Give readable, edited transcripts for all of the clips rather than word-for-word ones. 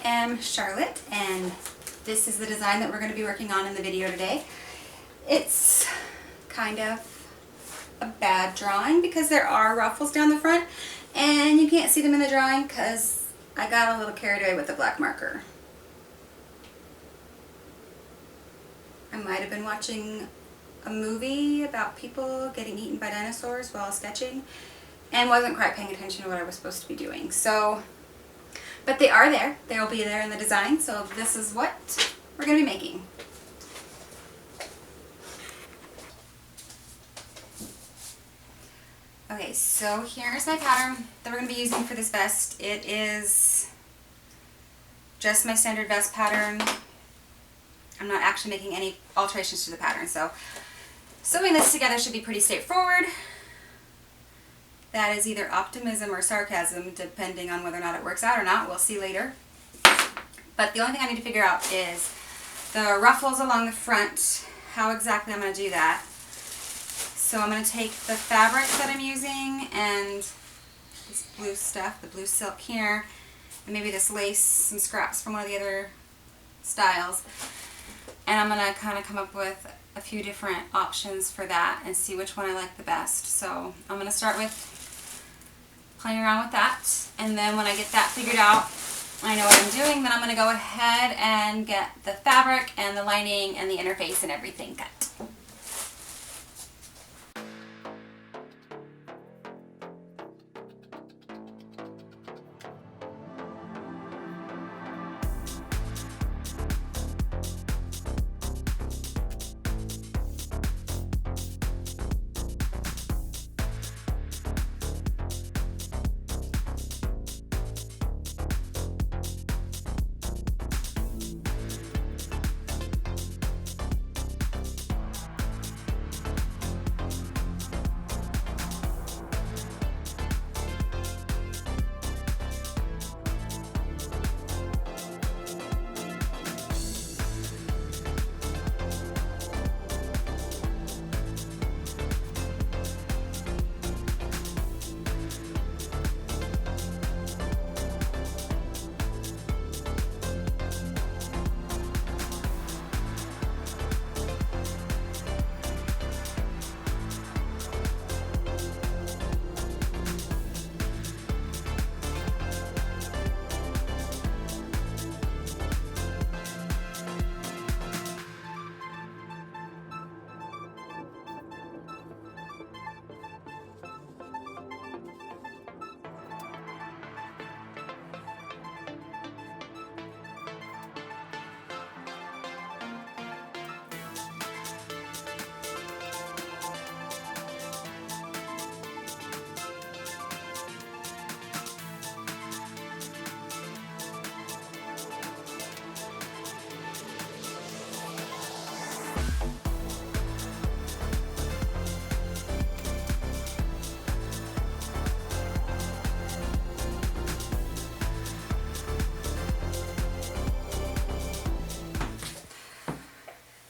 am Charlotte, and this is the design that we're going to be working on in the video today. It's kind of a bad drawing because there are ruffles down the front and you can't see them in the drawing because I got a little carried away with the black marker. I might have been watching a movie about people getting eaten by dinosaurs while sketching and wasn't quite paying attention to what I was supposed to be doing. But they are there. They'll be there in the design, so this is what we're going to be making. Okay, so here's my pattern that we're going to be using for this vest. It is just my standard vest pattern. I'm not actually making any alterations to the pattern, so sewing this together should be pretty straightforward. That is either optimism or sarcasm, depending on whether or not it works out or not. We'll see later. But the only thing I need to figure out is the ruffles along the front, how exactly I'm going to do that. So I'm going to take the fabric that I'm using and this blue stuff, the blue silk here, and maybe this lace, some scraps from one of the other styles. And I'm going to kind of come up with a few different options for that and see which one I like the best. So I'm going to start with playing around with that, and then when I get that figured out, I know what I'm doing, then I'm going to go ahead and get the fabric and the lining and the interface and everything cut.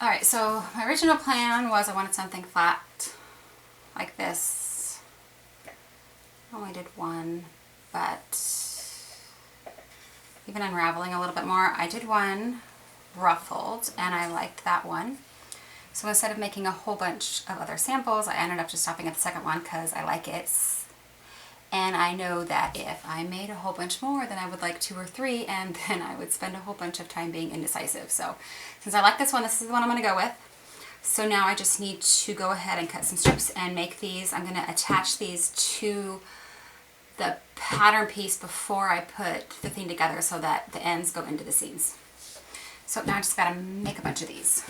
Alright, so my original plan was I wanted something flat like this. I only did one, but even unraveling a little bit more, I did one ruffled and I liked that one. So instead of making a whole bunch of other samples, I ended up just stopping at the second one because I like it. And I know that if I made a whole bunch more, then I would like 2 or 3, and then I would spend a whole bunch of time being indecisive. So since I like this one, this is the one I'm going to go with. So now I just need to go ahead and cut some strips and make these. I'm going to attach these to the pattern piece before I put the thing together so that the ends go into the seams. So now I just got to make a bunch of these.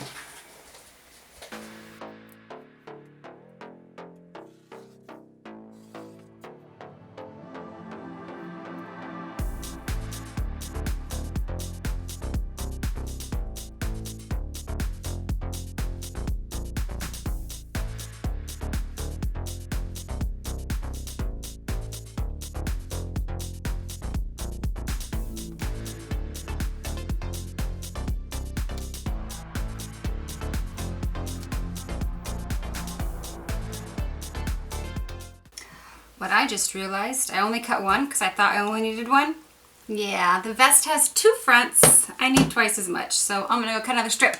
What I just realized, I only cut one because I thought I only needed one. Yeah, the vest has 2 fronts. I need twice as much, so I'm gonna go cut another strip.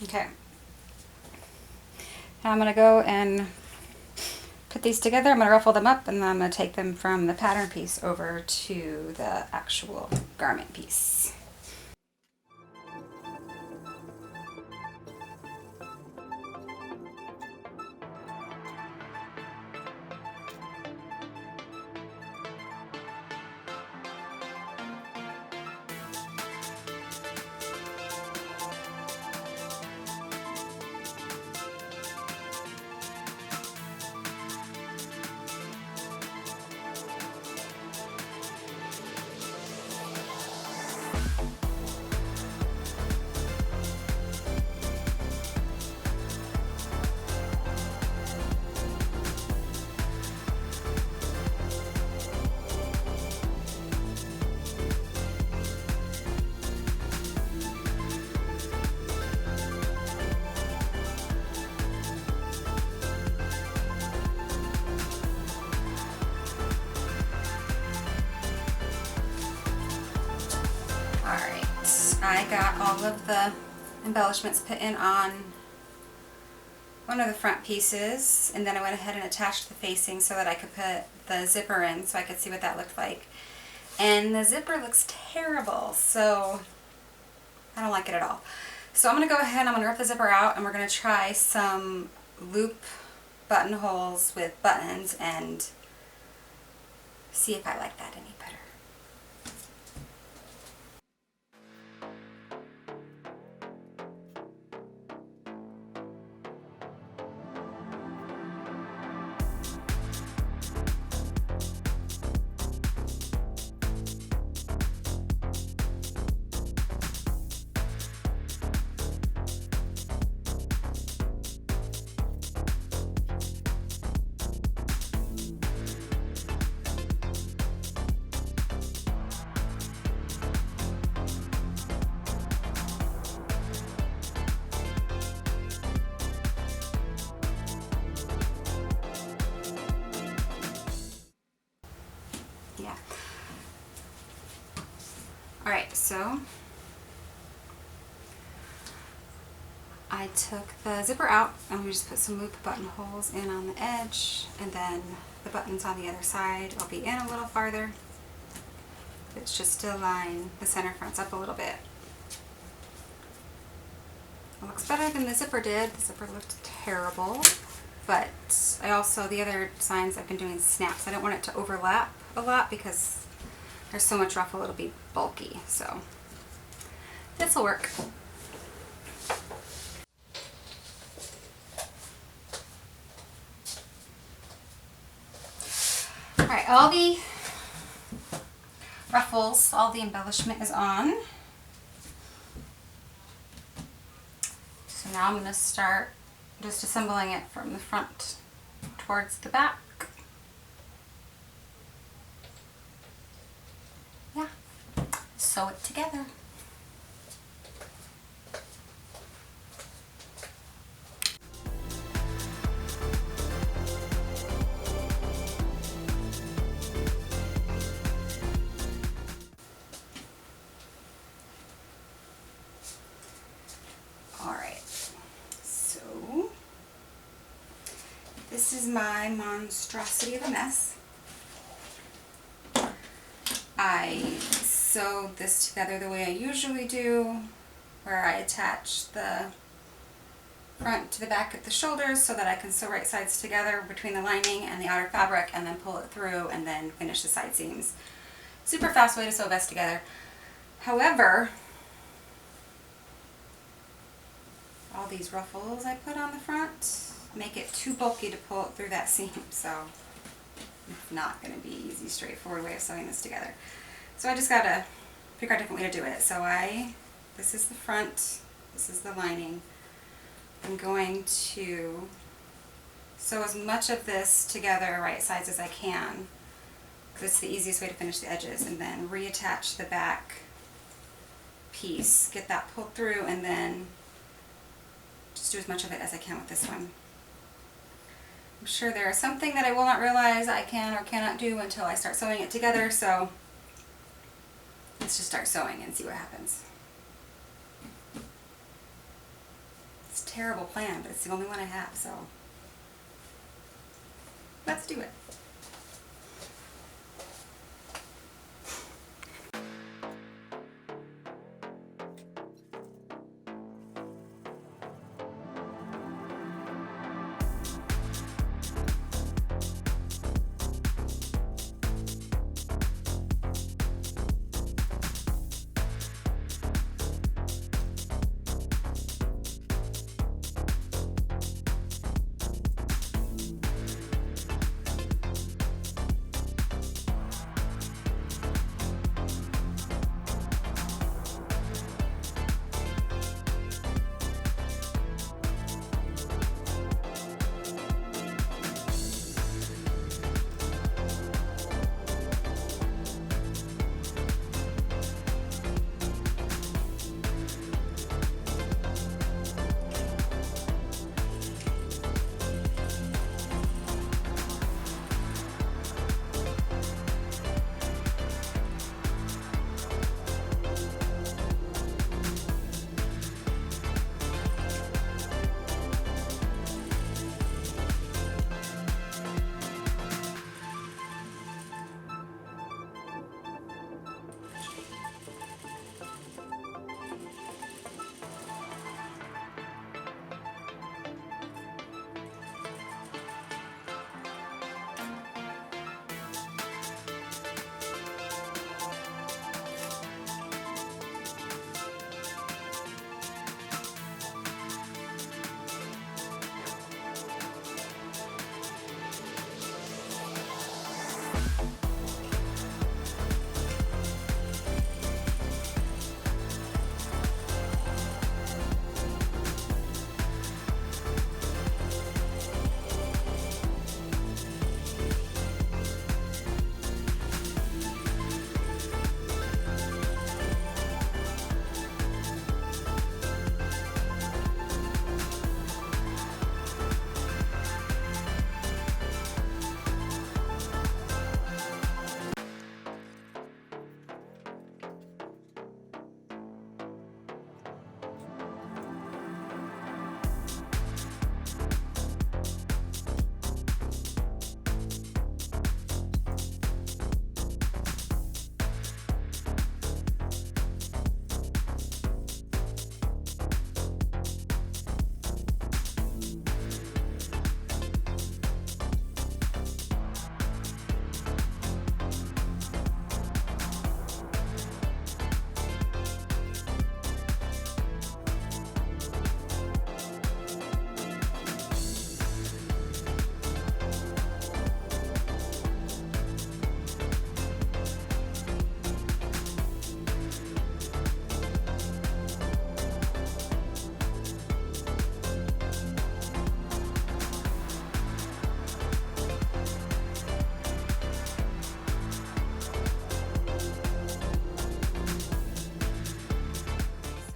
Okay. Now I'm gonna go and put these together. I'm gonna ruffle them up and then I'm gonna take them from the pattern piece over to the actual garment piece. I got all of the embellishments put in on one of the front pieces, and then I went ahead and attached the facing so that I could put the zipper in so I could see what that looked like. And the zipper looks terrible, so I don't like it at all. So I'm going to go ahead and I'm going to rip the zipper out and we're going to try some loop buttonholes with buttons and see if I like that any better. Yeah. Alright, so I took the zipper out and we just put some loop buttonholes in on the edge, and then the buttons on the other side will be in a little farther. It's just to line the center fronts up a little bit. It looks better than the zipper did. The zipper looked terrible, but I also, the other designs I've been doing snaps. I don't want it to overlap a lot because there's so much ruffle it'll be bulky, so this will work. Alright, all the ruffles, all the embellishment is on. So now I'm going to start just assembling it from the front towards the back. Yeah, sew it together. This is my monstrosity of a mess. I sewed this together the way I usually do, where I attach the front to the back at the shoulders so that I can sew right sides together between the lining and the outer fabric, and then pull it through and then finish the side seams. Super fast way to sew a vest together. However, these ruffles I put on the front make it too bulky to pull it through that seam, so it's not going to be easy, straightforward way of sewing this together. So I just got to figure out a different way to do it. So this is the front, this is the lining. I'm going to sew as much of this together right sides as I can, because it's the easiest way to finish the edges, and then reattach the back piece, get that pulled through, and then just do as much of it as I can with this one. I'm sure there is something that I will not realize I can or cannot do until I start sewing it together, so let's just start sewing and see what happens. It's a terrible plan, but it's the only one I have, so let's do it.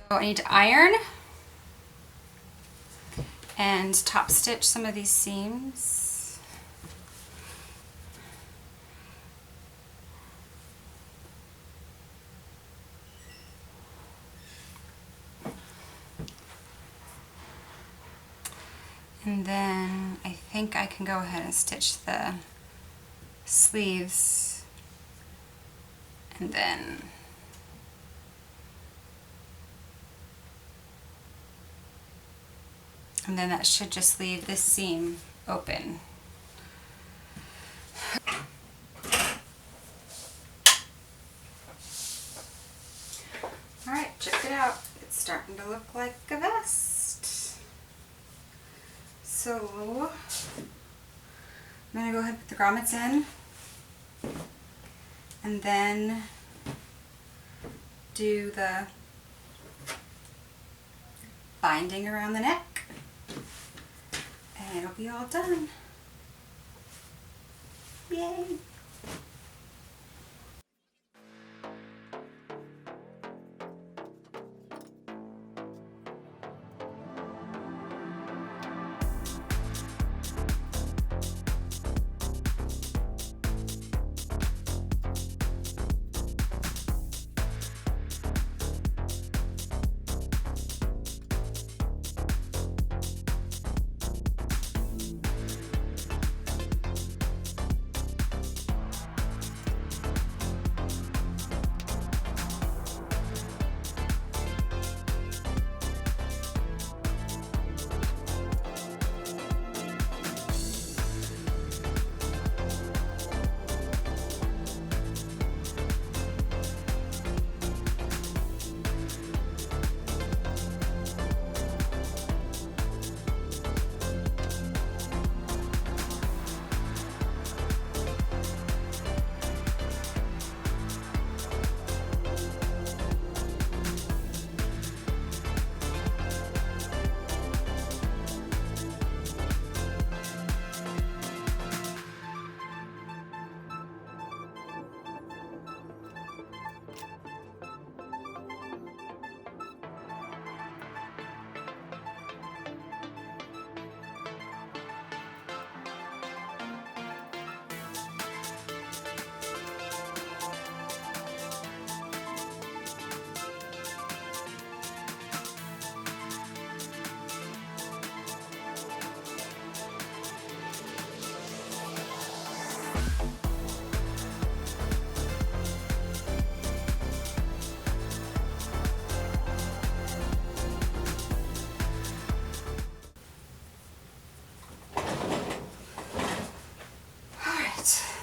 So I need to iron and top stitch some of these seams. And then I think I can go ahead and stitch the sleeves, and then that should just leave this seam open. Alright, check it out. It's starting to look like a vest. So I'm gonna go ahead and put the grommets in and then do the binding around the neck and it'll be all done. Yay!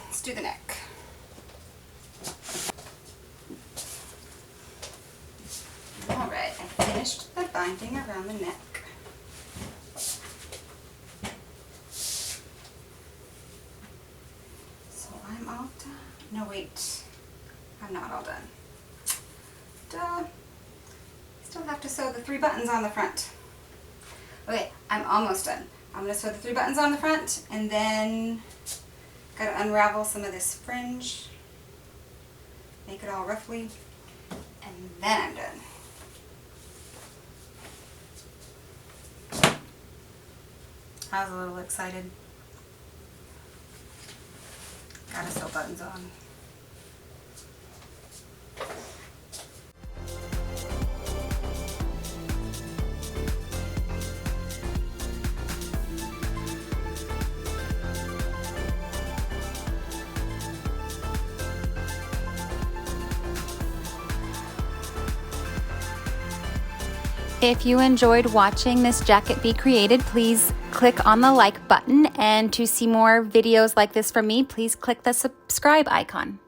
Let's do the neck. Alright, I finished the binding around the neck. So I'm all done. No, wait. I'm not all done. Duh. Still have to sew the 3 buttons on the front. Okay, I'm almost done. I'm going to sew the 3 buttons on the front and then got to unravel some of this fringe, make it all ruffly, and then I'm done. I was a little excited. Gotta sew buttons on. If you enjoyed watching this jacket be created, please click on the like button, and to see more videos like this from me, please click the subscribe icon.